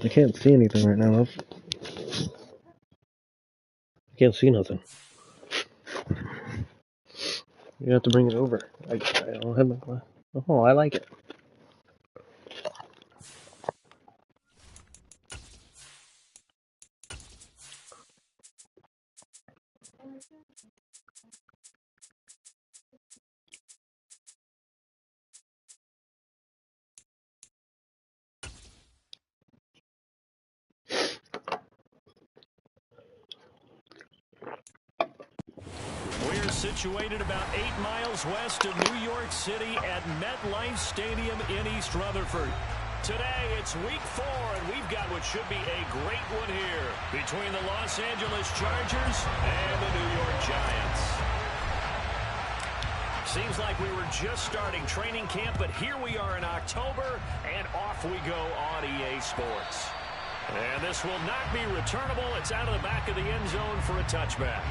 I can't see anything right now, love. I can't see nothing. You have to bring it over. I don't have my glass. Oh, I like it. We're situated about 8 miles west of New York City at MetLife Stadium in East Rutherford. Today, it's week 4, and we've got what should be a great one here between the Los Angeles Chargers and the New York Giants. Seems like we were just starting training camp, but here we are in October, and off we go on EA Sports. And this will not be returnable. It's out of the back of the end zone for a touchback.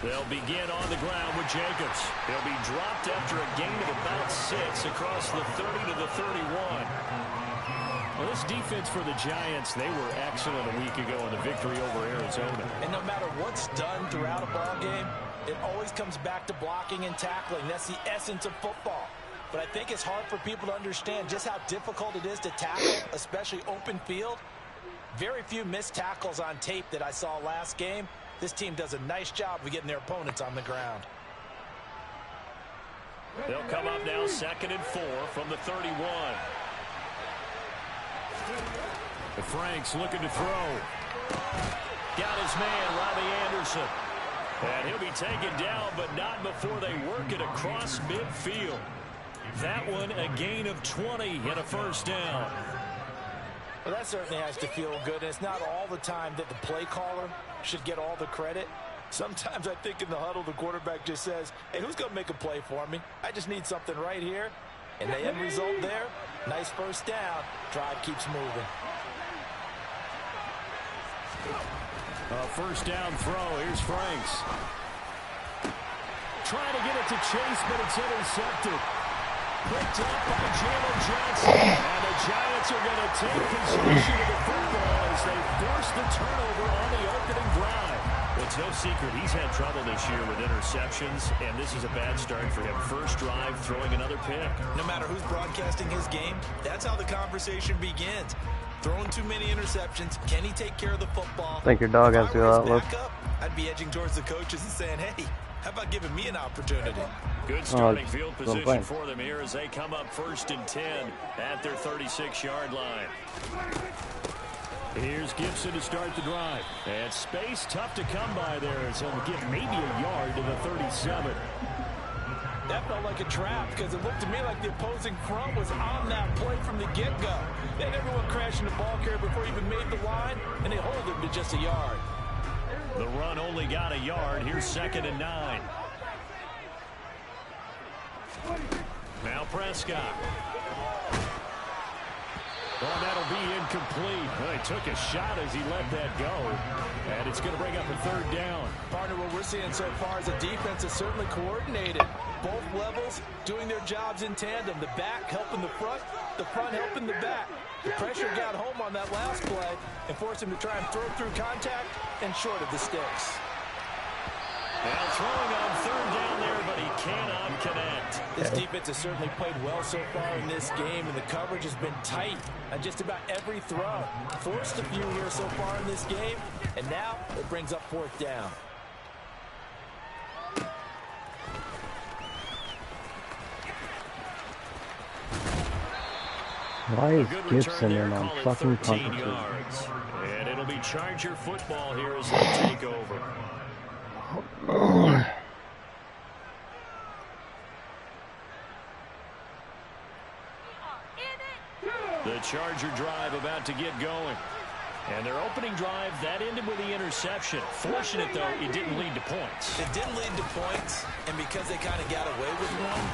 They'll begin on the ground with Jacobs. He'll be dropped after a gain of about 6 across the 30 to the 31. Well, this defense for the Giants, they were excellent a week ago in the victory over Arizona. And no matter what's done throughout a ball game, it always comes back to blocking and tackling. That's the essence of football. But I think it's hard for people to understand just how difficult it is to tackle, especially open field. Very few missed tackles on tape that I saw last game. This team does a nice job of getting their opponents on the ground. They'll come up now 2nd and 4 from the 31. Frank's looking to throw. Got his man, Robbie Anderson. And he'll be taken down, but not before they work it across midfield. That one a gain of 20 and a first down. Well, that certainly has to feel good. And it's not all the time that the play caller should get all the credit. Sometimes I think in the huddle, the quarterback just says, hey, who's going to make a play for me? I just need something right here. And the end result there, nice first down. Drive keeps moving. First down throw. Here's Franks. Trying to get it to Chase, but it's intercepted. Picked up by Jalen Johnson. And the Giants are going to take possession of the football as they force the turnover on the opening drive. It's no secret he's had trouble this year with interceptions, and this is a bad start for him. First drive, throwing another pick. No matter who's broadcasting his game, that's how the conversation begins. Throwing too many interceptions. Can he take care of the football? I think your dog has to go out, look. I'd be edging towards the coaches and saying, hey, how about giving me an opportunity? Good starting field position for them here as they come up 1st and 10 at their 36-yard line. Here's Gibson to start the drive. And space tough to come by there as he'll get maybe a yard to the 37. That felt like a trap because it looked to me like the opposing front was on that play from the get-go. They had everyone crashing the ball carrier before he even made the line, and they hold him to just a yard. The run only got a yard. Here's 2nd and 9. Now Prescott. Well, that'll be incomplete. Well, he took a shot as he let that go. And it's going to bring up a 3rd down. Partner, what we're seeing so far is a defense that's certainly coordinated. Both levels doing their jobs in tandem. The back helping the front helping the back. The pressure got home on that last play and forced him to try and throw through contact and short of the sticks. And throwing on third down there, but he cannot connect. This defense has certainly played well so far in this game, and the coverage has been tight on just about every throw. Forced a few here so far in this game, and now it brings up fourth down. Why is Gibson in on fucking punt return? And it'll be Charger football here as they take over. The Charger drive about to get going. And their opening drive, that ended with the interception. Fortunate, though, it didn't lead to points. It didn't lead to points, and because they kind of got away with one,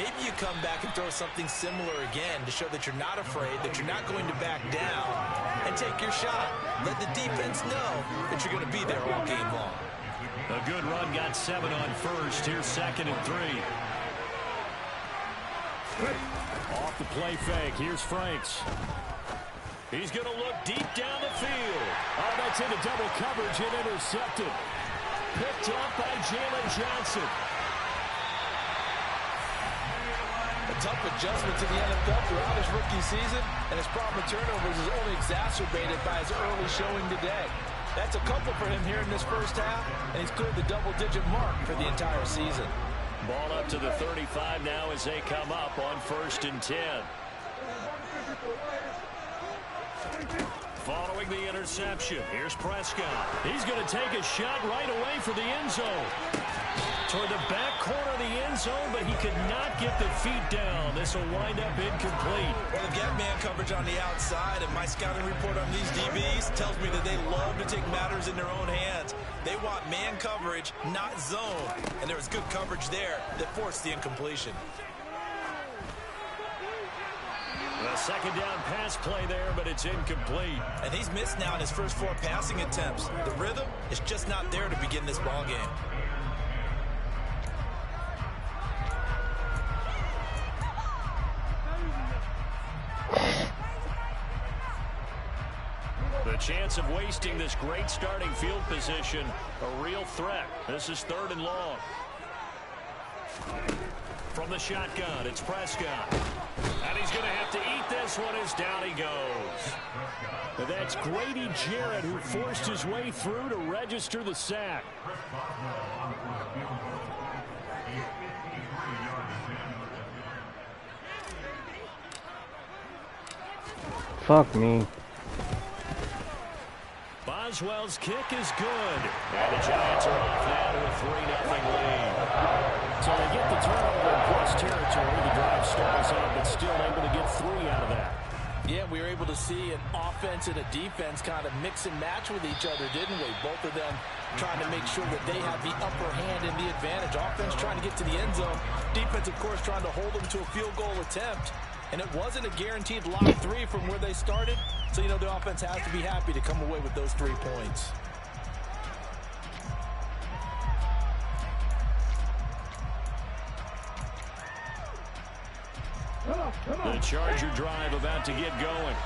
maybe you come back and throw something similar again to show that you're not afraid, that you're not going to back down, and take your shot. Let the defense know that you're going to be there all game long. A good run got 7 on first. Here's 2nd and 3. Off the play fake. Here's Franks. He's going to look deep down the field. Oh, that's into double coverage and intercepted. Picked up by Jalen Johnson. A tough adjustment to the NFL throughout his rookie season, and his problem with turnovers is only exacerbated by his early showing today. That's a couple for him here in this first half, and he's cleared the double-digit mark for the entire season. Ball up to the 35 now as they come up on 1st and 10. Following the interception, here's Prescott. He's going to take a shot right away for the end zone. Toward the back corner of the end zone, but he could not get the feet down. This will wind up incomplete. Well, they've got man coverage on the outside, and my scouting report on these DBs tells me that they love to take matters in their own hands. They want man coverage, not zone. And there was good coverage there that forced the incompletion. A 2nd down pass play there, but it's incomplete. And he's missed now in his first 4 passing attempts. The rhythm is just not there to begin this ball game. The chance of wasting this great starting field position, a real threat. This is 3rd and long. From the shotgun, it's Prescott. And he's going to have to eat this one as down he goes. That's Grady Jarrett who forced his way through to register the sack. Fuck me. Boswell's kick is good. And the Giants are off now to a 3-0 lead. So they get the turnover in plus territory. The drive stalls out, but still able to get 3 out of that. Yeah, we were able to see an offense and a defense kind of mix and match with each other, didn't we? Both of them trying to make sure that they have the upper hand and the advantage. Offense trying to get to the end zone. Defense, of course, trying to hold them to a field goal attempt. And it wasn't a guaranteed lock 3 from where they started. So, you know, the offense has to be happy to come away with those 3 points. The Charger drive about to get going.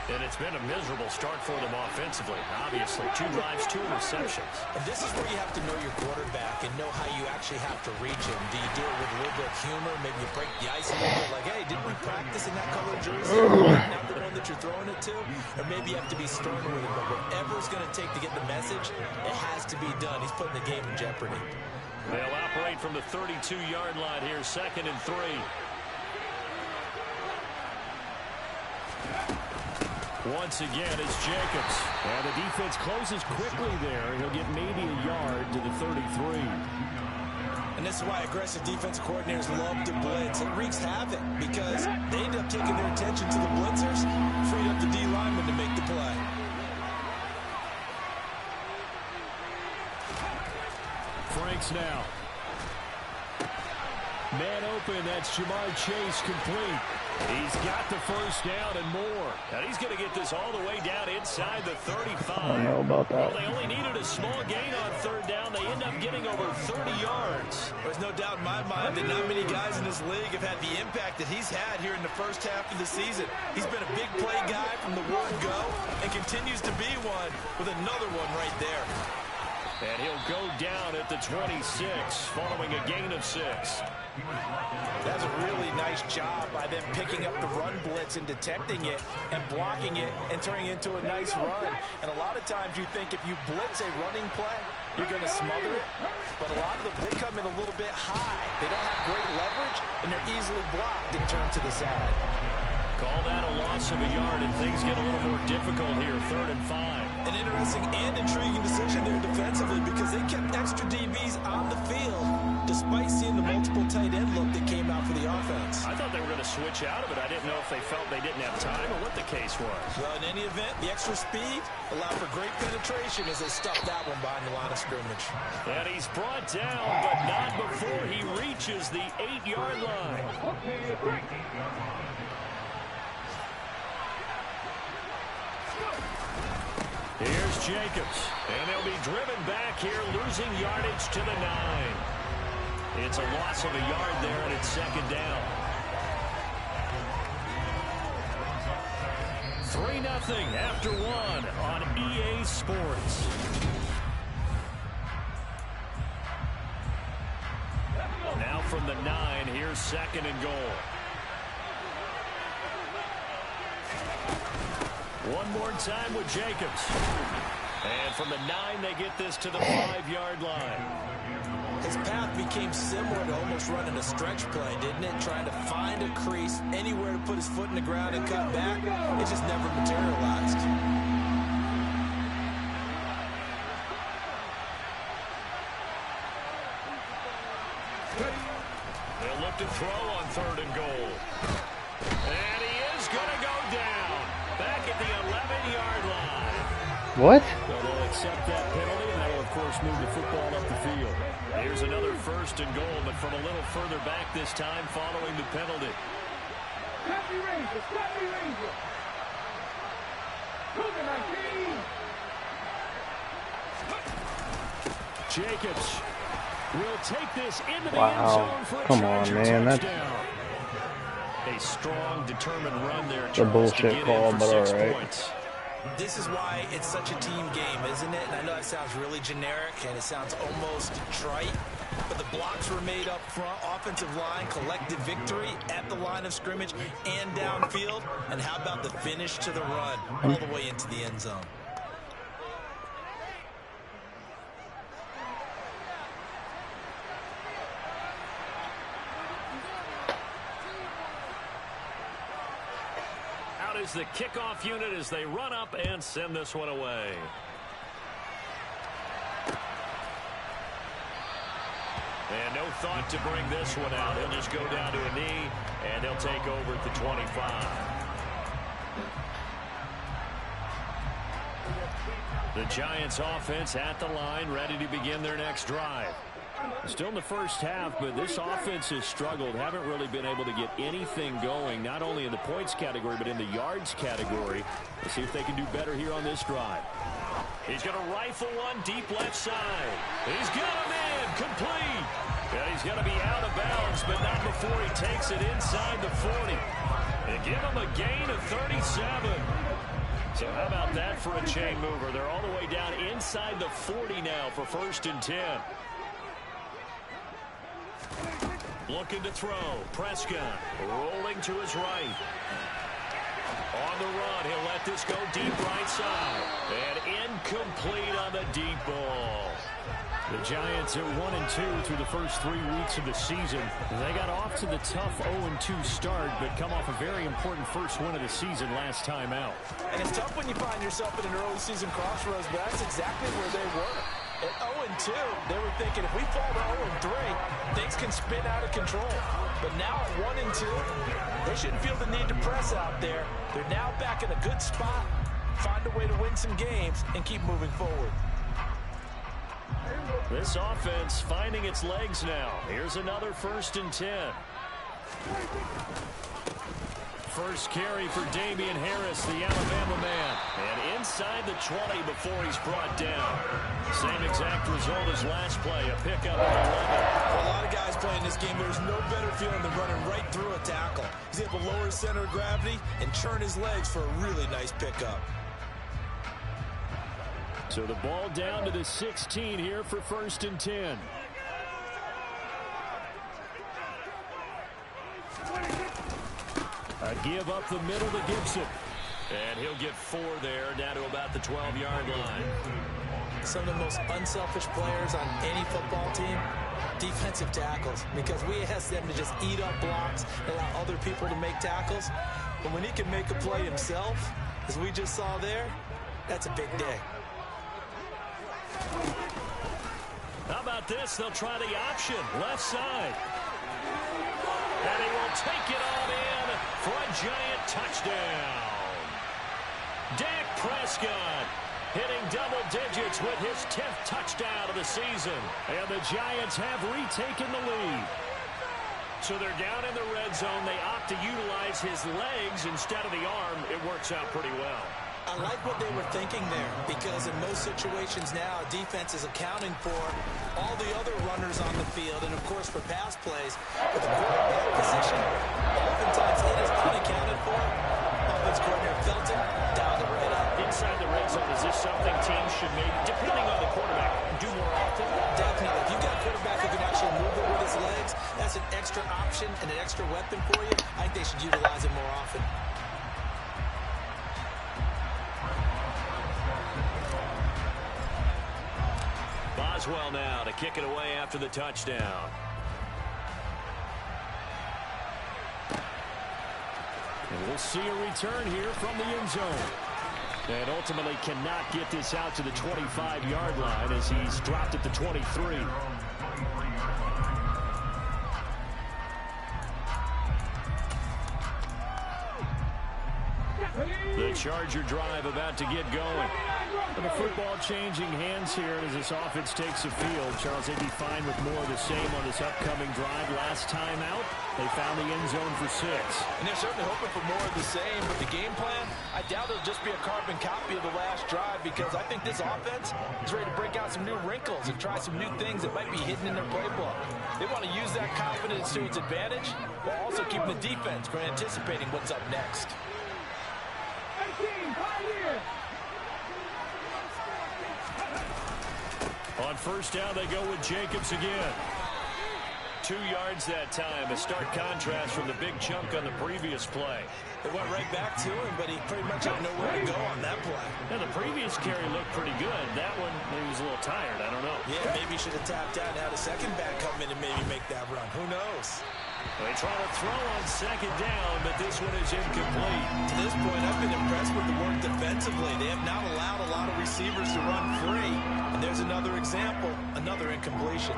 And it's been a miserable start for them offensively. Obviously, 2 drives, 2 interceptions. And this is where you have to know your quarterback and know how you actually have to reach him. Do you do it with a little bit of humor? Maybe you break the ice a little bit, like, hey, didn't we practice in that colored jersey? Not the one that you're throwing it to? Or maybe you have to be stern with him. But whatever it's going to take to get the message, it has to be done. He's putting the game in jeopardy. They'll operate from the 32-yard line here, 2nd and 3. Once again, it's Jacobs. And the defense closes quickly there. He'll get maybe a yard to the 33. And this is why aggressive defensive coordinators love to blitz. It wreaks havoc because they end up taking their attention to the blitzers, freed up the D lineman to make the play. Franks now. Man open, that's Jamar Chase complete. He's got the first down and more. And he's going to get this all the way down inside the 35. I don't know about that. Well, they only needed a small gain on 3rd down. They end up getting over 30 yards. There's no doubt in my mind that not many guys in this league have had the impact that he's had here in the first half of the season. He's been a big play guy from the word go and continues to be one with another one right there. And he'll go down at the 26 following a gain of 6. That's a really nice job by them picking up the run blitz and detecting it and blocking it and turning it into a nice run. And a lot of times you think if you blitz a running play, you're going to smother it. But a lot of them, they come in a little bit high. They don't have great leverage, and they're easily blocked and turned to the side. Call that a loss of a yard, and things get a little more difficult here, 3rd and 5. An interesting and intriguing decision there defensively because they kept extra DBs on the field despite seeing the multiple tight end look that came out for the offense. I thought they were going to switch out of it. I didn't know if they felt they didn't have time or what the case was. Well, in any event, the extra speed allowed for great penetration as they stuffed that one behind the line of scrimmage. And he's brought down, but not before he reaches the 8-yard line. Here's Jacobs, and they'll be driven back here, losing yardage to the 9. It's a loss of a yard there, and it's 2nd down. 3-0 after 1 on EA Sports. Now from the 9, here's 2nd and goal. One more time with Jacobs. And from the 9, they get this to the 5-yard line. His path became similar to almost running a stretch play, didn't it? Trying to find a crease, anywhere to put his foot in the ground and cut back. It just never materialized. They'll look to throw on 3rd and goal. And he is going to go down. Back at the 11-yard line. What? Well, they'll accept that penalty, and that will, of course, move the football up the field. Here's another 1st and goal, but from a little further back this time following the penalty. Jacobs will take this into the end zone for a touchdown. A strong, determined run there. The bullshit call, but all right. Points. This is why it's such a team game, isn't it? And I know that sounds really generic and it sounds almost trite, but the blocks were made up front, offensive line, collective victory at the line of scrimmage and downfield. And how about the finish to the run all the way into the end zone? Is the kickoff unit as they run up and send this one away. And no thought to bring this one out. He'll just go down to a knee, and they'll take over at the 25. The Giants offense at the line, ready to begin their next drive. Still in the first half, but this offense has struggled. Haven't really been able to get anything going, not only in the points category, but in the yards category. Let's see if they can do better here on this drive. He's going to rifle one deep left side. He's got him in, complete. And he's going to be out of bounds, but not before he takes it inside the 40. And give him a gain of 37. So how about that for a chain mover? They're all the way down inside the 40 now for 1st and 10. Looking to throw. Prescott rolling to his right. On the run, he'll let this go deep right side. And incomplete on the deep ball. The Giants are 1-2 through the first 3 weeks of the season. They got off to the tough 0-2 start, but come off a very important first win of the season last time out. And it's tough when you find yourself at an early season crossroads, but that's exactly where they were. At 0-2, they were thinking if we fall to 0-3, things can spin out of control. But now at 1-2, they shouldn't feel the need to press out there. They're now back in a good spot, find a way to win some games, and keep moving forward. This offense finding its legs now. Here's another 1st and 10. First carry for Damian Harris, the Alabama man. And inside the 20 before he's brought down. Same exact result as last play, a pickup at 11. For a lot of guys playing this game, there's no better feeling than running right through a tackle. He's able to lower his center of gravity and turn his legs for a really nice pickup. So the ball down to the 16 here for 1st and 10. A give up the middle to Gibson. And he'll get 4 there, down to about the 12-yard line. Some of the most unselfish players on any football team, defensive tackles, because we ask them to just eat up blocks, allow other people to make tackles. But when he can make a play himself, as we just saw there, that's a big day. How about this? They'll try the option, left side. And he will take it on in for a giant touchdown. Dak Prescott hitting double digits with his 10th touchdown of the season. And the Giants have retaken the lead. So they're down in the red zone. They opt to utilize his legs instead of the arm. It works out pretty well. I like what they were thinking there, because in most situations now, defense is accounting for all the other runners on the field and, of course, for pass plays. But the quarterback position, oftentimes it is unaccounted for. Offense coordinator Felton dialed it right up. Inside the red zone, is this something teams should maybe, depending on the quarterback, do more often? Definitely. If you've got a quarterback who can actually move it with his legs, that's an extra option and an extra weapon for you. I think they should utilize it more often. Boswell now to kick it away after the touchdown. And we'll see a return here from the end zone. And ultimately cannot get this out to the 25-yard line as he's dropped at the 23. The Charger drive about to get going. And the football changing hands here as this offense takes the field. Charles, they'd be fine with more of the same on this upcoming drive. Last time out, they found the end zone for 6. And they're certainly hoping for more of the same, but the game plan, I doubt it'll just be a carbon copy of the last drive, because I think this offense is ready to break out some new wrinkles and try some new things that might be hidden in their playbook. They want to use that confidence to its advantage, while also keeping the defense from anticipating what's up next. On first down, they go with Jacobs again. 2 yards that time. A stark contrast from the big chunk on the previous play. They went right back to him, but he pretty much had nowhere to go on that play. Now, the previous carry looked pretty good. That one, he was a little tired. I don't know. Yeah, maybe he should have tapped out and had a second back come in and maybe make that run. Who knows? They try to throw on second down, but this one is incomplete. To this point, I've been impressed with the work defensively. They have not allowed a lot of receivers to run free. And there's another example, another incompletion.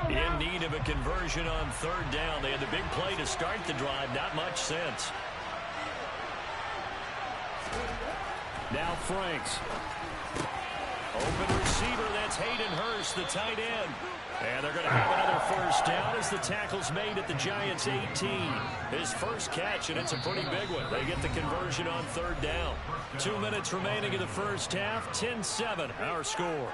In need of a conversion on third down. They had the big play to start the drive. Not much sense. Now Franks. Open receiver, that's Hayden Hurst, the tight end. And they're going to have another first down as the tackle's made at the Giants' 18. His first catch, and it's a pretty big one. They get the conversion on third down. 2 minutes remaining in the first half. 10-7, our score.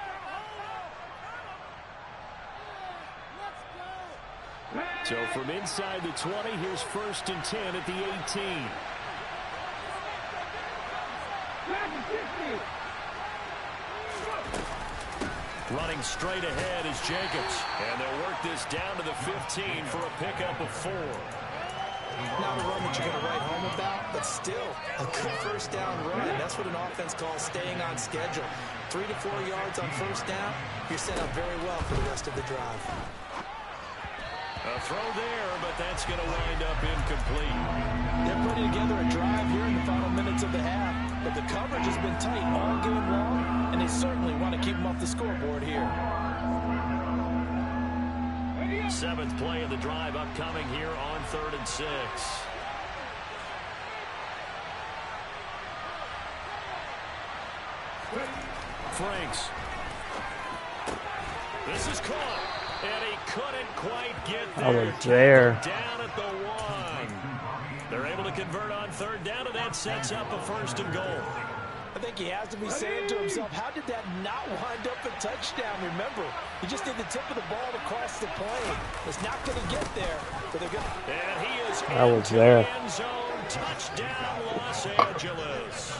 So from inside the 20, here's 1st and 10 at the 18. Running straight ahead is Jacobs. And they'll work this down to the 15 for a pickup of 4. Not a run that you're going to write home about, but still a good first down run. That's what an offense calls staying on schedule. 3 to 4 yards on first down, you're set up very well for the rest of the drive. A throw there, but that's going to wind up incomplete. They're putting together a drive here in the final minutes of the half, but the coverage has been tight all game long, and they certainly want to keep them off the scoreboard here. 7th play of the drive upcoming here on 3rd and 6. Franks. This is caught. And he couldn't quite get there. I was there. Down at the 1. They're able to convert on third down, and that sets up a 1st and goal. I think think he has to be saying to himself, how did that not wind up a touchdown? Remember, he just did the tip of the ball across the plane. It's not going to get there, but they're going to. And he is into the end zone. Touchdown, Los Angeles.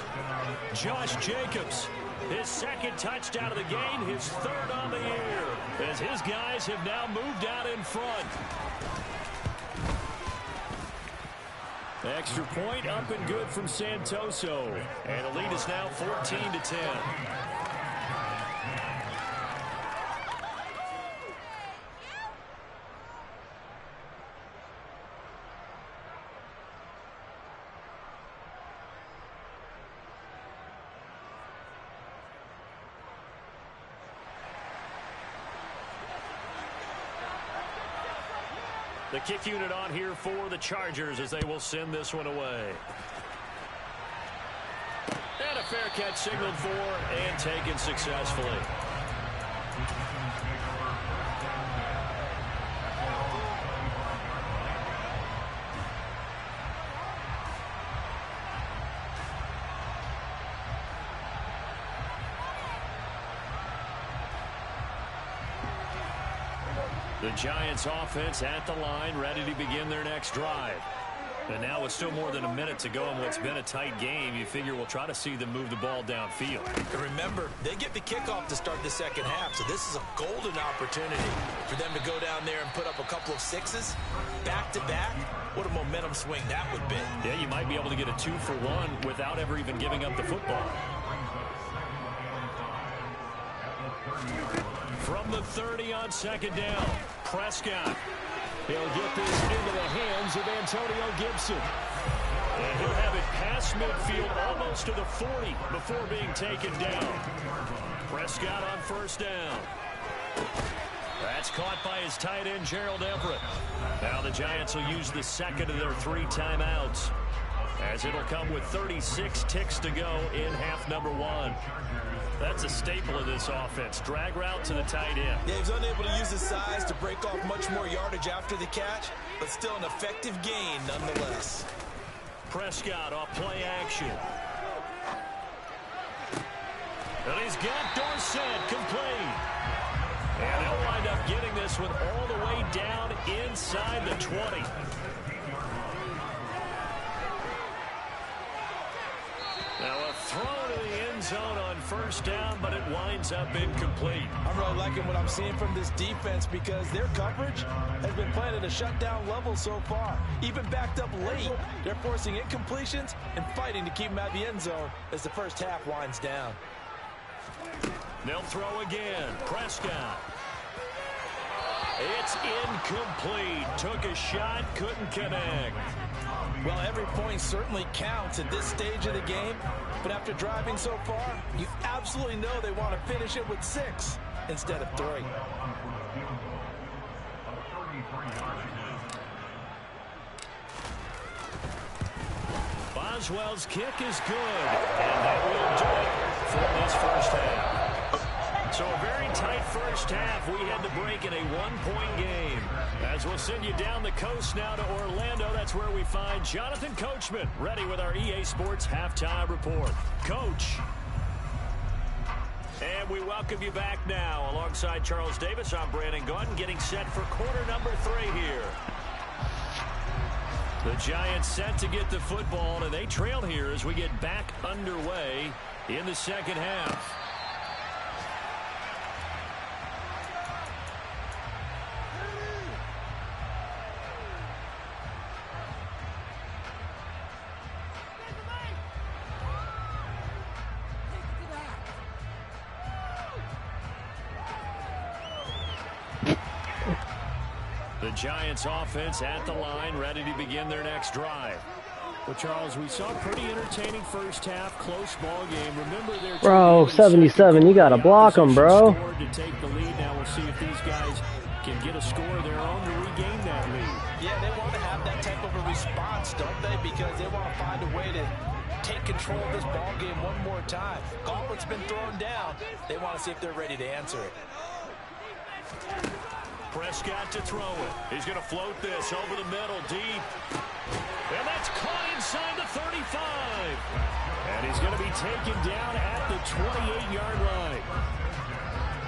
Josh Jacobs, his second touchdown of the game, his third on the year, as his guys have now moved out in front. Extra point up and good from Santoso. And the lead is now 14-10. The kick unit on here for the Chargers as they will send this one away. And a fair catch signaled for and taken successfully. The Giants offense at the line, ready to begin their next drive. And now with still more than a minute to go in what's been a tight game, you figure we'll try to see them move the ball downfield. And remember, they get the kickoff to start the second half, so this is a golden opportunity for them to go down there and put up a couple of sixes back-to-back. What a momentum swing that would be. Yeah, you might be able to get a 2-for-1 without ever even giving up the football. From the 30 on second down, Prescott. He'll get this into the hands of Antonio Gibson. And he'll have it past midfield almost to the 40 before being taken down. Prescott on first down. That's caught by his tight end, Gerald Everett. Now the Giants will use the second of their 3 timeouts, as it'll come with 36 ticks to go in half number 1. That's a staple of this offense. Drag route to the tight end. Yeah, he's unable to use his size to break off much more yardage after the catch, but still an effective gain nonetheless. Prescott off play action. And he's got Dorsett complete. And he'll wind up getting this one all the way down inside the 20. Now a throw to the end zone on first down, but it winds up incomplete. I'm really liking what I'm seeing from this defense because their coverage has been playing at a shutdown level so far. Even backed up late, they're forcing incompletions and fighting to keep them out of the end zone as the first half winds down. They'll throw again. Prescott. It's incomplete. Took a shot, couldn't connect. Well, every point certainly counts at this stage of the game, but after driving so far, you absolutely know they want to finish it with 6 instead of 3. Boswell's kick is good, and that will do it for this first half. So a very tight first half. We had to break in a 1-point game. As we'll send you down the coast now to Orlando, that's where we find Jonathan Coachman ready with our EA Sports Halftime Report. Coach. And we welcome you back now. Alongside Charles Davis, I'm Brandon Gaudin, getting set for quarter number 3 here. The Giants set to get the football, and they trail here as we get back underway in the second half. The Giants offense at the line, ready to begin their next drive. Well, Charles, we saw a pretty entertaining first half, close ball game. Remember their bro, 77, you gotta block them, bro. To take the lead. Now we'll see if these guys can get a score of their own to regain that lead. Yeah, they want to have that type of a response, don't they? Because they want to find a way to take control of this ball game one more time. Gauntlet's been thrown down. They want to see if they're ready to answer it. Prescott to throw it. He's going to float this over the middle, deep. And that's caught inside the 35. And he's going to be taken down at the 28-yard line.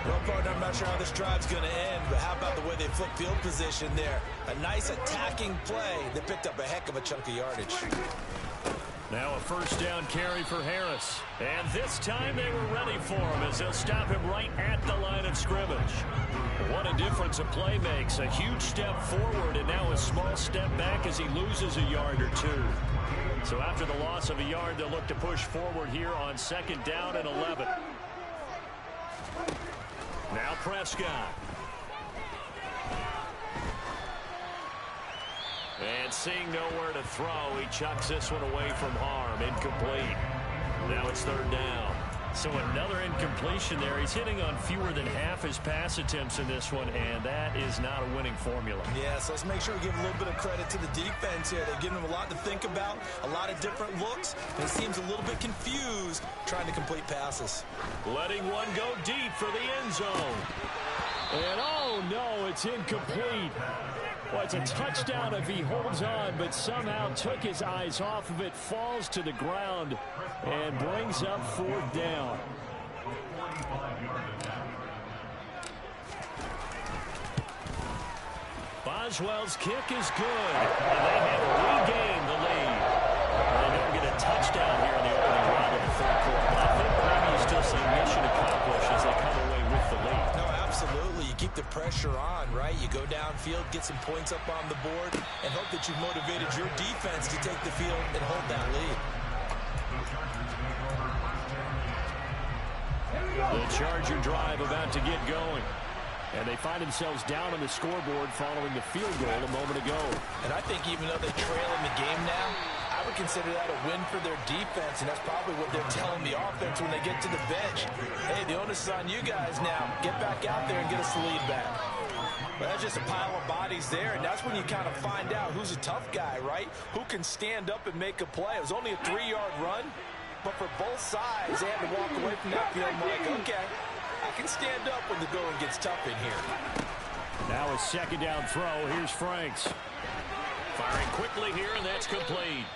Well, partner, I'm not sure how this drive's going to end, but how about the way they flip field position there? A nice attacking play that picked up a heck of a chunk of yardage. Now a first down carry for Harris. And this time they were ready for him as they'll stop him right at the line of scrimmage. What a difference a play makes. A huge step forward and now a small step back as he loses a yard or two. So after the loss of a yard, they'll look to push forward here on 2nd down and 11. Now Prescott. And seeing nowhere to throw, he chucks this one away from harm. Incomplete. Now it's 3rd down. So another incompletion there. He's hitting on fewer than half his pass attempts in this one, and that is not a winning formula. Yeah, so let's make sure we give a little bit of credit to the defense here. They're giving him a lot to think about, a lot of different looks, and he seems a little bit confused trying to complete passes. Letting one go deep for the end zone. And oh no, it's incomplete. Well, it's a touchdown if he holds on, but somehow took his eyes off of it, falls to the ground, and brings up 4th down. Boswell's kick is good, and they have regained the lead. They don't get a touchdown here in the opening round of the 3rd quarter, but I think maybe you still say mission accomplished as they come away with the lead. No, absolutely. You keep the pressure on, right? You go downfield, get some points up on the board, and hope that you've motivated your defense to take the field and hold that lead. The Charger drive about to get going. And they find themselves down on the scoreboard following the field goal a moment ago. And I think even though they trail in the game now, I would consider that a win for their defense, and that's probably what they're telling the offense when they get to the bench. Hey, the onus is on you guys now. Get back out there and get us the lead back. But that's just a pile of bodies there, and that's when you kind of find out who's a tough guy, right? Who can stand up and make a play. It was only a 3-yard run, but for both sides, they had to walk away from that field like, okay, I can stand up when the going gets tough in here. Now a 2nd down throw. Here's Franks. Firing quickly here, and that's complete.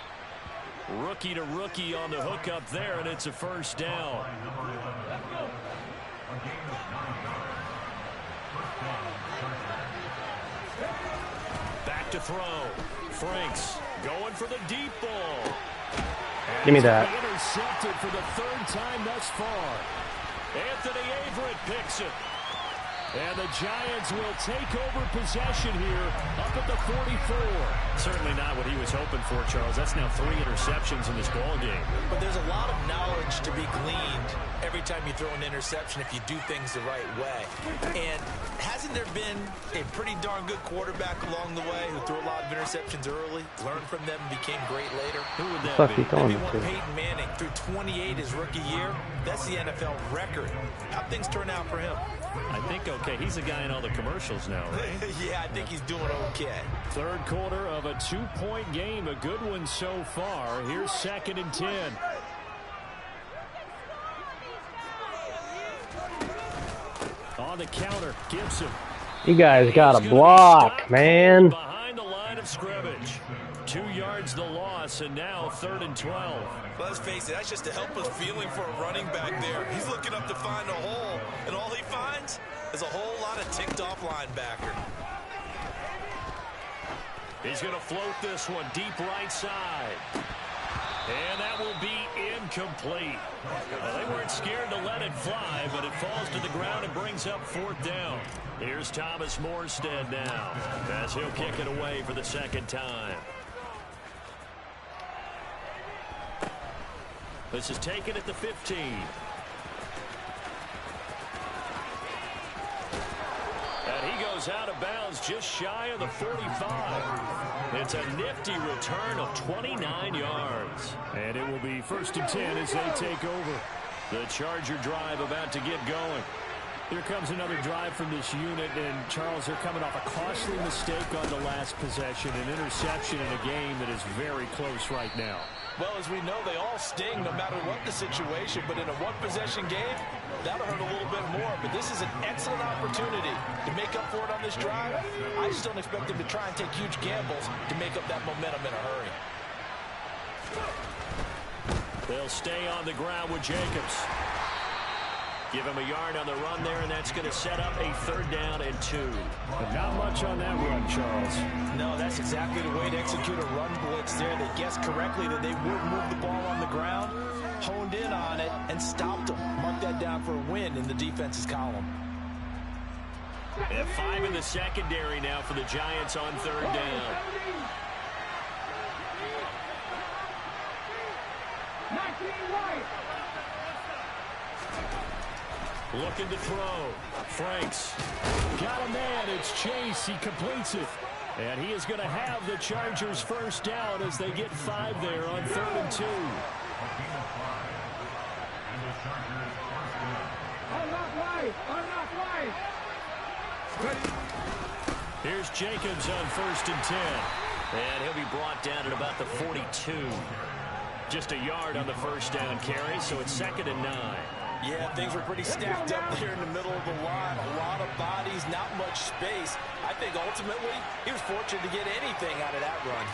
Rookie to rookie on the hookup there, and it's a 1st down. Back to throw. Franks going for the deep ball. And give me that. Intercepted for the 3rd time thus far. Anthony Averett picks it. And the Giants will take over possession here up at the 44. Certainly not what he was hoping for, Charles. That's now 3 interceptions in this ball game. But there's a lot of knowledge to be gleaned every time you throw an interception if you do things the right way. And hasn't there been a pretty darn good quarterback along the way who threw a lot of interceptions early, learned from them, and became great later? Who would that Fuck be? you going Maybe to? one Peyton Manning threw 28 his rookie year. That's the NFL record. How'd things turn out for him? I think okay. He's a guy in all the commercials now, right? Yeah, I think he's doing okay. 3rd quarter of a 2-point game. A good one so far. Here's 2nd and 10. On the counter, Gibson. You guys got a block, man. Behind the line of scrimmage. 2 yards the loss, and now 3rd and 12. Well, let's face it, that's just a helpless feeling for a running back there. He's looking up to find a hole, and all he finds is a whole lot of ticked-off linebacker. He's going to float this one deep right side. And that will be incomplete. Well, they weren't scared to let it fly, but it falls to the ground and brings up 4th down. Here's Thomas Morstead now, as he'll kick it away for the 2nd time. This is taken at the 15. And he goes out of bounds just shy of the 45. It's a nifty return of 29 yards. And it will be 1st and 10 as they take over. The Charger drive about to get going. Here comes another drive from this unit, and Charles, they're coming off a costly mistake on the last possession, an interception in a game that is very close right now. Well, as we know, they all sting no matter what the situation, but in a one-possession game, that'll hurt a little bit more. But this is an excellent opportunity to make up for it on this drive. I just don't expect them to try and take huge gambles to make up that momentum in a hurry. They'll stay on the ground with Jacobs. Give him a yard on the run there, and that's going to set up a 3rd down and 2. But not much on that run, Charles. No, that's exactly the way to execute a run blitz there. They guessed correctly that they would move the ball on the ground, honed in on it, and stopped them. Mark that down for a win in the defense's column. And 5 in the secondary now for the Giants on 3rd down. Looking to throw. Franks. Got a man. It's Chase. He completes it. And he is going to have the Chargers 1st down as they get 5 there on 3rd and 2. Here's Jacobs on 1st and 10. And he'll be brought down at about the 42. Just a yard on the 1st down carry, so it's 2nd and 9. Yeah, things were pretty stacked up there in the middle of the line. A lot of bodies, not much space. I think ultimately he was fortunate to get anything out of that run.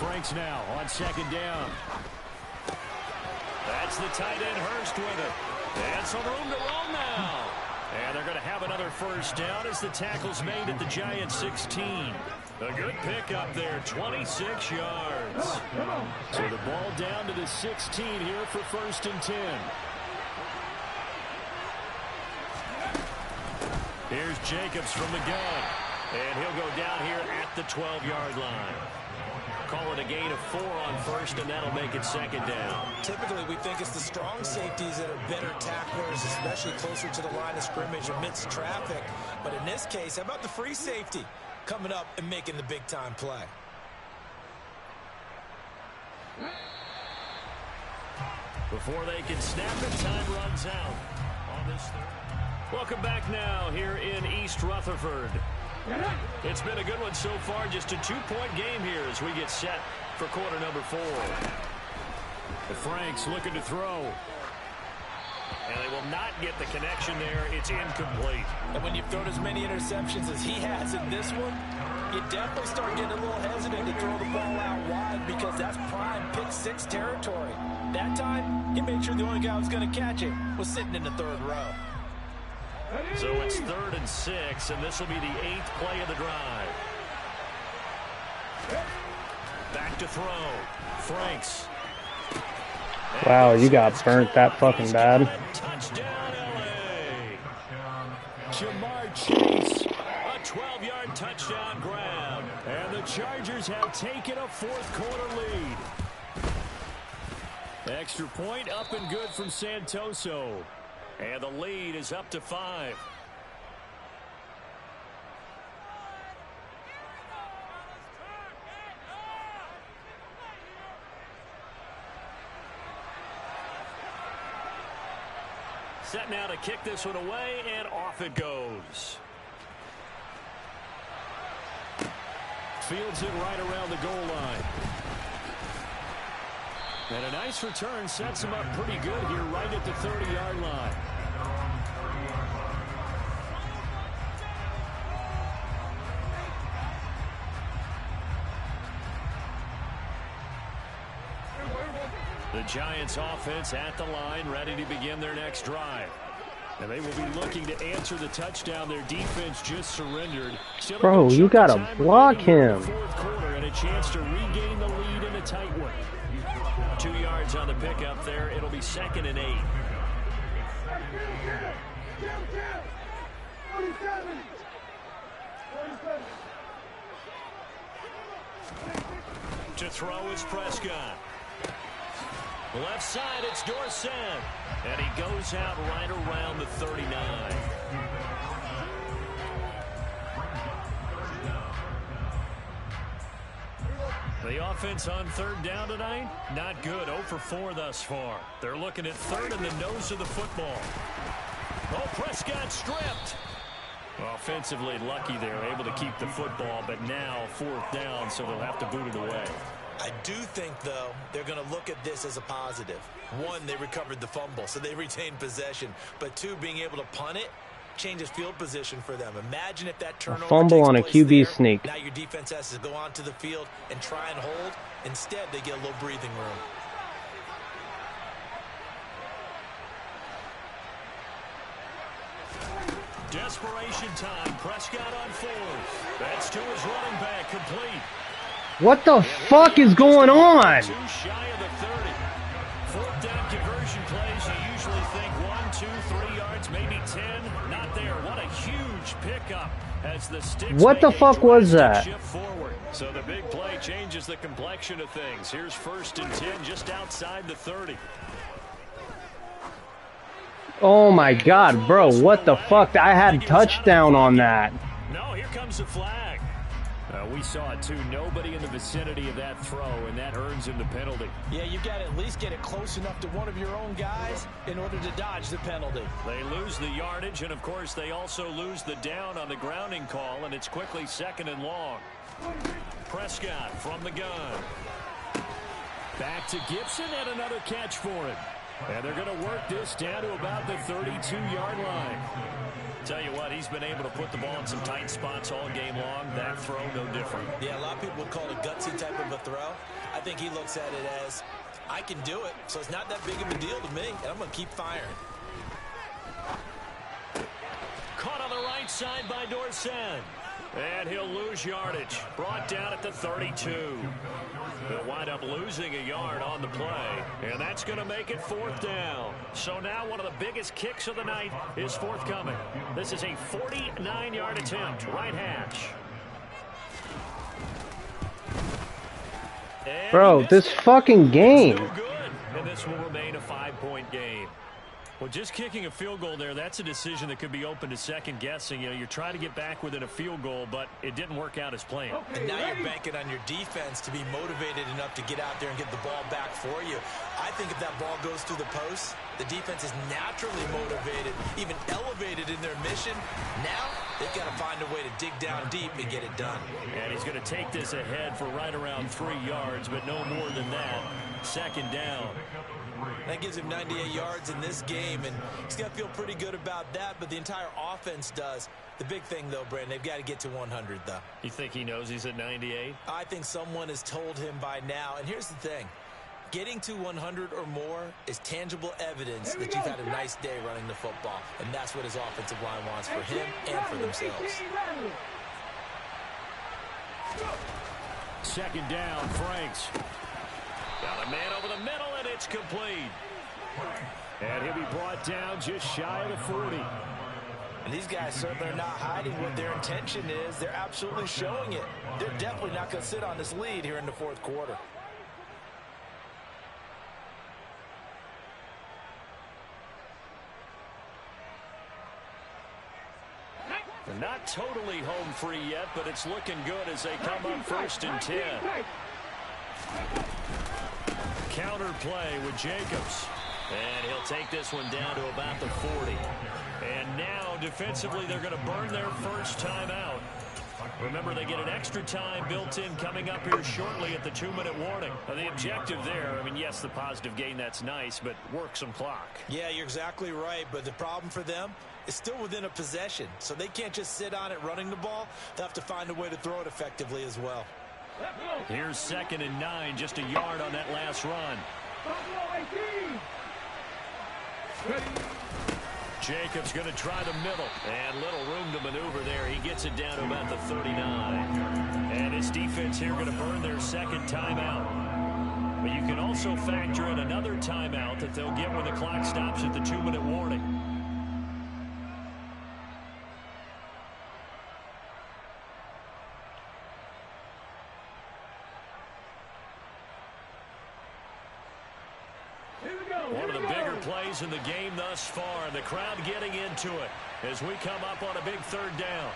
Franks now on 2nd down. That's the tight end Hurst with it. And some room to roam now. And they're going to have another 1st down as the tackle's made at the Giants 16. A good pickup there, 26 yards. So the ball down to the 16 here for 1st and 10. Here's Jacobs from the gun. And he'll go down here at the 12-yard line. Call it a gain of 4 on 1st, and that'll make it 2nd down. Typically, we think it's the strong safeties that are better tacklers, especially closer to the line of scrimmage amidst traffic. But in this case, how about the free safety coming up and making the big-time play? Before they can snap it, time runs out on this third. Welcome back now here in East Rutherford. It's been a good one so far, just a 2-point game here as we get set for quarter number 4. The Franks looking to throw. And they will not get the connection there. It's incomplete. And when you've thrown as many interceptions as he has in this one, you definitely start getting a little hesitant to throw the ball out wide because that's prime pick-6 territory. That time, he made sure the only guy who was going to catch it was sitting in the 3rd row. So it's 3rd and 6, and this will be the 8th play of the drive. Back to throw. Franks. Wow, you got burnt that fucking bad. Touchdown, LA. Jamar Chase, a 12-yard touchdown grab. And the Chargers have taken a 4th quarter lead. Extra point up and good from Santoso. And the lead is up to 5. Set now to kick this one away, and off it goes. Fields it right around the goal line. And a nice return sets him up pretty good here right at the 30-yard line. The Giants offense at the line, ready to begin their next drive. And they will be looking to answer the touchdown their defense just surrendered. Bro, you gotta block him. Fourth quarter and a chance to regain the lead in a tight one. 2 yards on the pickup there. It'll be 2nd and 8. To throw is Prescott. Left side, it's Dorsett. And he goes out right around the 39. The offense on 3rd down tonight, not good. 0 for 4 thus far. They're looking at 3rd in the nose of the football. Oh, Prescott stripped. Offensively lucky they're able to keep the football, but now 4th down, so they'll have to boot it away. I do think, though, they're going to look at this as a positive. 1, they recovered the fumble, so they retained possession. But 2, being able to punt it changes field position for them. Imagine if that turnover fumble on a QB there. sneak. Now your defense has to go onto the field and try and hold. Instead, they get a little breathing room. Desperation time. Prescott on fourth. That's to his running back, complete. What the fuck is going on? Too shy of the 30. Fourth down conversion plays, you usually think 1, 2, 3 yards, maybe 10. Not there. What a huge pickup as the sticks. What the fuck was that? Shift forward. So the big play changes the complexion of things. Here's 1st and 10 just outside the 30. Oh my god, bro, what the fuck? I had touchdown on that. No, here comes the flag. We saw it too. Nobody in the vicinity of that throw, and that earns him the penalty. Yeah, you've got to at least get it close enough to one of your own guys in order to dodge the penalty. They lose the yardage, and of course they also lose the down on the grounding call, and it's quickly 2nd and long. Prescott from the gun. Back to Gibson, and another catch for him. And they're going to work this down to about the 32-yard line. Tell you what, he's been able to put the ball in some tight spots all game long. That throw, no different. Yeah, a lot of people would call it a gutsy type of a throw. I think he looks at it as, I can do it, so it's not that big of a deal to me, and I'm going to keep firing. Caught on the right side by Dorsett. And he'll lose yardage. Brought down at the 32. They'll wind up losing a yard on the play. And that's going to make it 4th down. So now one of the biggest kicks of the night is forthcoming. This is a 49-yard attempt. Right hash. And Bro, this fucking game. no good. And this will remain a 5-point game. Well, just kicking a field goal there, that's a decision that could be open to second guessing. You know, you're trying to get back within a field goal, but it didn't work out as planned. And now you're banking on your defense to be motivated enough to get out there and get the ball back for you. I think if that ball goes through the post, the defense is naturally motivated, even elevated in their mission. Now they've got to find a way to dig down deep and get it done. And he's going to take this ahead for right around 3 yards, but no more than that. 2nd down. That gives him 98 yards in this game, and he's got to feel pretty good about that, but the entire offense does. The big thing, though, Brandon, they've got to get to 100, though. You think he knows he's at 98? I think someone has told him by now, and here's the thing. Getting to 100 or more is tangible evidence that you've had a nice day running the football, and that's what his offensive line wants for him and for themselves. 2nd down, Franks. Got a man over the middle, and it's complete. And he'll be brought down just shy of the 40. And these guys certainly are not hiding what their intention is. They're absolutely showing it. They're definitely not going to sit on this lead here in the 4th quarter. They're not totally home free yet, but it's looking good as they come up 1st and 10. Counter play with Jacobs. And he'll take this one down to about the 40. And now, defensively, they're going to burn their first timeout. Remember, they get an extra time built in coming up here shortly at the 2-minute warning. Now, the objective there, I mean, yes, the positive gain, that's nice, but work some clock. Yeah, you're exactly right, but the problem for them is still within a possession. So they can't just sit on it running the ball. They'll have to find a way to throw it effectively as well. Here's 2nd and 9, just a yard on that last run. Jacobs going to try the middle, and little room to maneuver there. He gets it down to about the 39. And his defense here going to burn their 2nd timeout. But you can also factor in another timeout that they'll get when the clock stops at the 2-minute warning. One of the bigger plays in the game thus far. The crowd getting into it as we come up on a big 3rd down.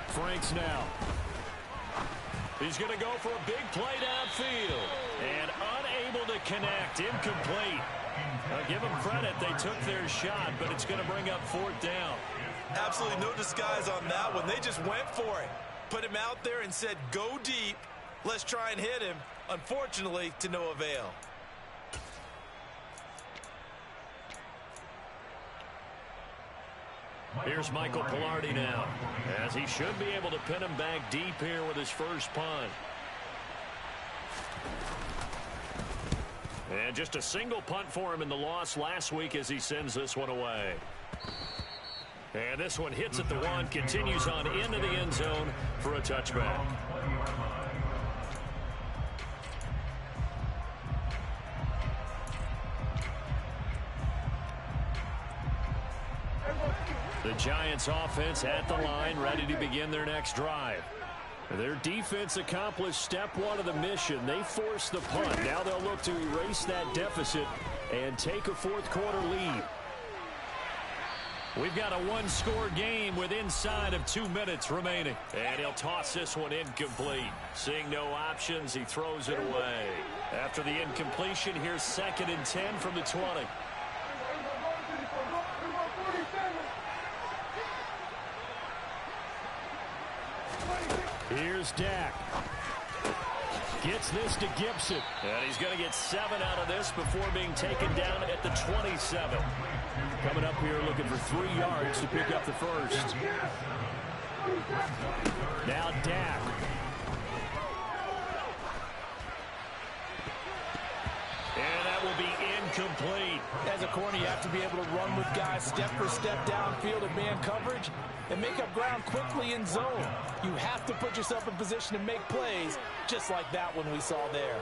Franks now. He's going to go for a big play downfield. And unable to connect. Incomplete. Now give them credit. They took their shot, but it's going to bring up 4th down. Absolutely no disguise on that one. They just went for it. Put him out there and said, go deep. Let's try and hit him. Unfortunately, to no avail. Here's Michael Pilardi now, as he should be able to pin him back deep here with his first punt. And just a single punt for him in the loss last week as he sends this one away. And this one hits at the 1, continues on into the end zone for a touchback. The Giants offense at the line, ready to begin their next drive. Their defense accomplished step 1 of the mission. They forced the punt. Now they'll look to erase that deficit and take a fourth-quarter lead. We've got a one-score game with inside of 2 minutes remaining. And he'll toss this one incomplete. Seeing no options, he throws it away. After the incompletion, here's 2nd and 10 from the 20. Here's Dak. Gets this to Gibson. And he's going to get 7 out of this before being taken down at the 27. Coming up here looking for 3 yards to pick up the first. Now Dak. And that will be incomplete. As a corner, you have to be able to run with guys step for step downfield of man coverage and make up ground quickly in zone. You have to put yourself in position to make plays, just like that one we saw there.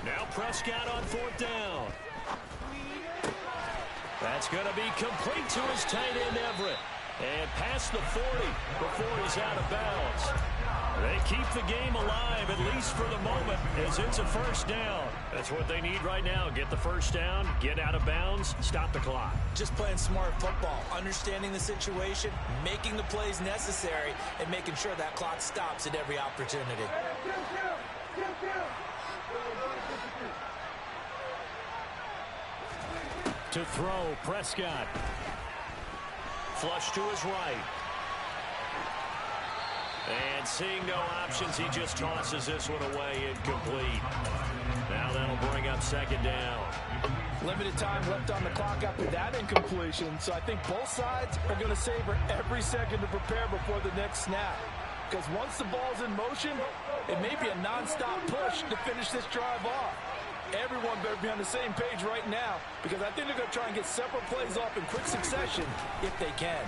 Now Prescott on 4th down. That's going to be complete to his tight end, Everett. And past the 40 before he's out of bounds. They keep the game alive, at least for the moment, as it's a first down. That's what they need right now. Get the first down, get out of bounds, stop the clock. Just playing smart football, understanding the situation, making the plays necessary, and making sure that clock stops at every opportunity. To throw, Prescott. Flush to his right. And seeing no options, he just tosses this one away incomplete. Now that'll bring up 2nd down. Limited time left on the clock after that incompletion, so I think both sides are going to savor every second to prepare before the next snap. Because once the ball's in motion, it may be a nonstop push to finish this drive off. Everyone better be on the same page right now, because I think they're going to try and get several plays off in quick succession if they can.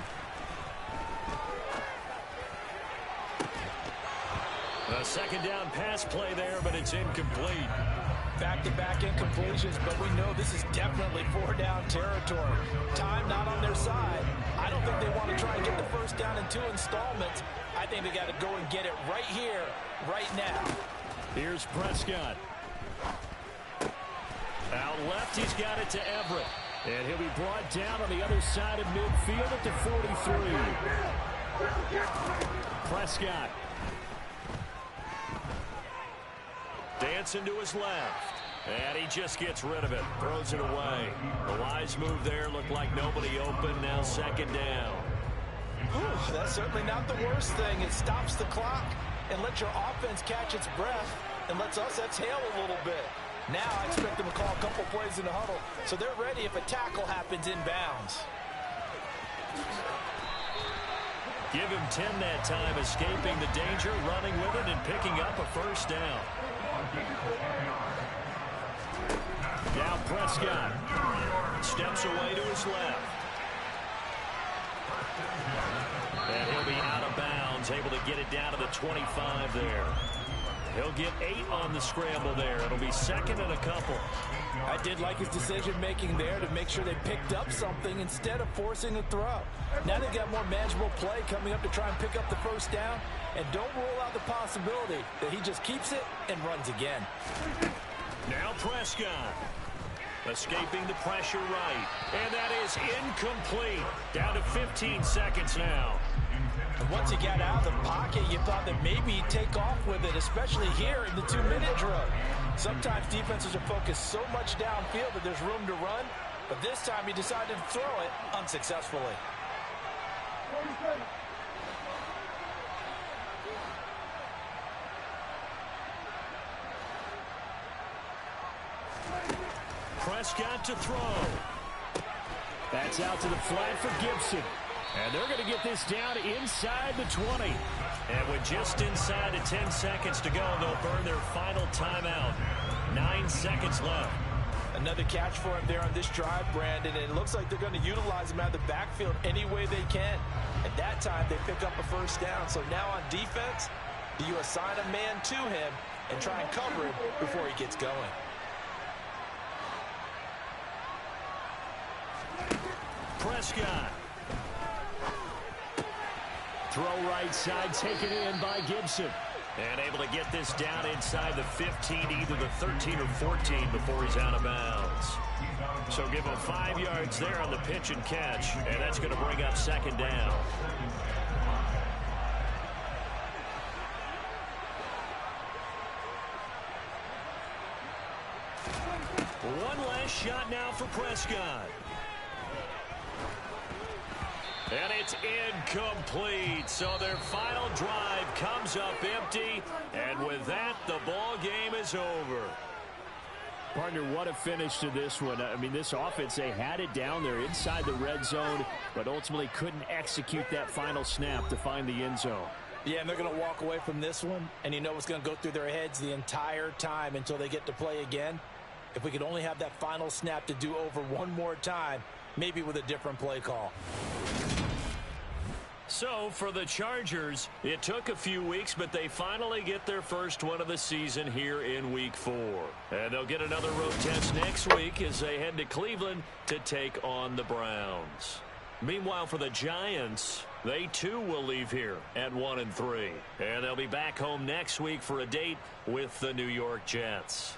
A 2nd down pass play there, but it's incomplete. Back-to-back incompletions, but we know this is definitely 4-down territory. Time not on their side. I don't think they want to try and get the first down in 2 installments. I think they got to go and get it right here, right now. Here's Prescott. Out left, he's got it to Everett. And he'll be brought down on the other side of midfield at the 43. Prescott. Dancing to his left. And he just gets rid of it. Throws it away. The wise move there. Looked like nobody open. Now 2nd down. Whew, that's certainly not the worst thing. It stops the clock and lets your offense catch its breath and lets us exhale a little bit. Now I expect them to call a couple plays in the huddle, so they're ready if a tackle happens inbounds. Give him 10 that time, escaping the danger, running with it, and picking up a first down. Now Prescott steps away to his left. And he'll be out of bounds, able to get it down to the 25 there. He'll get 8 on the scramble there. It'll be 2nd and a couple. I did like his decision-making there to make sure they picked up something instead of forcing a throw. Now they've got more manageable play coming up to try and pick up the first down. And don't rule out the possibility that he just keeps it and runs again. Now Prescott. Escaping the pressure right. And that is incomplete. Down to 15 seconds now. And once he got out of the pocket, you thought that maybe he'd take off with it, especially here in the 2-minute drill. Sometimes defenses are focused so much downfield that there's room to run, but this time he decided to throw it unsuccessfully. Prescott to throw. That's out to the flat for Gibson. And they're going to get this down inside the 20. And with just inside of 10 seconds to go, they'll burn their final timeout. 9 seconds left. Another catch for him there on this drive, Brandon. And it looks like they're going to utilize him out of the backfield any way they can. At that time, they pick up a first down. So now on defense, do you assign a man to him and try and cover him before he gets going? Prescott. Throw right side, taken in by Gibson. And able to get this down inside the 15, either the 13 or 14 before he's out of bounds. So give him 5 yards there on the pitch and catch, and that's going to bring up second down. One last shot now for Prescott. And it's incomplete. So their final drive comes up empty. And with that, the ball game is over. Partner, what a finish to this one. I mean, this offense, they had it down there inside the red zone, but ultimately couldn't execute that final snap to find the end zone. Yeah, and they're going to walk away from this one, and you know what's going to go through their heads the entire time until they get to play again. If we could only have that final snap to do over one more time, maybe with a different play call. So for the Chargers, it took a few weeks, but they finally get their first one of the season here in Week 4. And they'll get another road test next week as they head to Cleveland to take on the Browns. Meanwhile, for the Giants, they too will leave here at 1-3. And they'll be back home next week for a date with the New York Jets.